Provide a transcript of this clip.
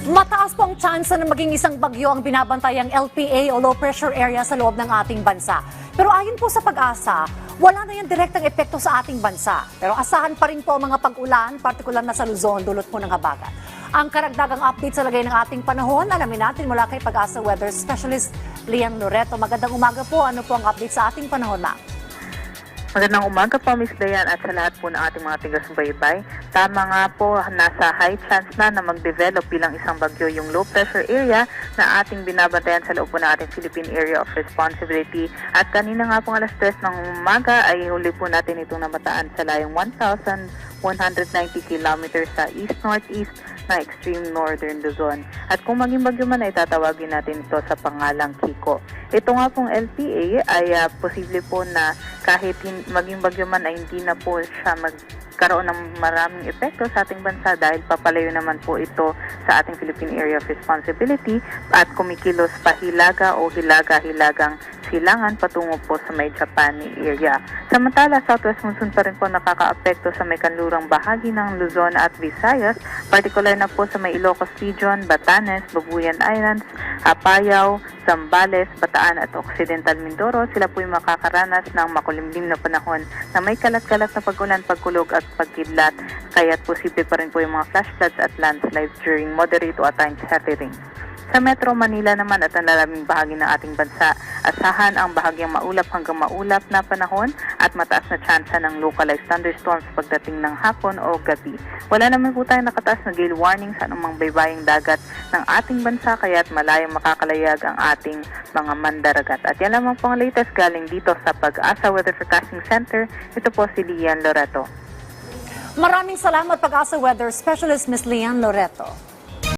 Mataas po ang tsansa na maging isang bagyo ang binabantayang LPA o low pressure area sa loob ng ating bansa. Pero ayon po sa Pag-asa, wala na yung direktang epekto sa ating bansa. Pero asahan pa rin po ang mga pag-ulan, partikular na sa Luzon, dulot po ng habagat. Ang karagdagang update sa lagay ng ating panahon, alamin natin mula kay Pag-asa Weather Specialist Lian Loreto. Magandang umaga po. Ano po ang update sa ating panahon, ma'am? Magandang umaga po, Ms. Dayan, at sa lahat po ng ating mga taga-subaybay. Tama nga po, nasa high chance na mag-develop bilang isang bagyo yung low pressure area na ating binabantayan sa loob po ng ating Philippine Area of Responsibility. At kanina nga po alas 3 ng umaga ay huli po natin itong namataan sa layong 1,190 kilometers sa east-northeast na extreme northern Luzon. At kung maging bagyo man ay tatawagin natin ito sa pangalang Kiko. Ito nga pong LPA ay posible po na kahit maging bagyo man ay hindi na po siya magkaroon ng maraming epekto sa ating bansa dahil papalayo naman po ito sa ating Philippine Area of Responsibility at kumikilos pa hilaga o hilaga-hilagang silangan patungo po sa may Japani area. Samantala, southwest monsoon pa rin po nakakaapekto sa may kanlurang bahagi ng Luzon at Visayas, particular na po sa may Ilocos Region, Batanes, Babuyan Islands, Apayao, Zambales, Bataan at Occidental Mindoro. Sila po yung makakaranas ng makulimlim na panahon na may kalat-kalat na pag-ulan, pagkulog at pagkidlat. Kaya't posible pa rin po yung mga flash floods at landslides during moderate o at times heavy rain. Sa Metro Manila naman at ang lalaming bahagi ng ating bansa, asahan ang bahagyang maulap hanggang maulap na panahon at mataas na tsansa ng localized thunderstorms pagdating ng hapon o gabi. Wala naman po tayong nakataas na gale warning sa anumang baybaying dagat ng ating bansa kaya't malayang makakalayag ang ating mga mandaragat. At yan lamang po ang latest galing dito sa Pag-asa Weather Forecasting Center. Ito po si Lian Loreto. Maraming salamat, Pag-asa Weather Specialist Ms. Lian Loreto.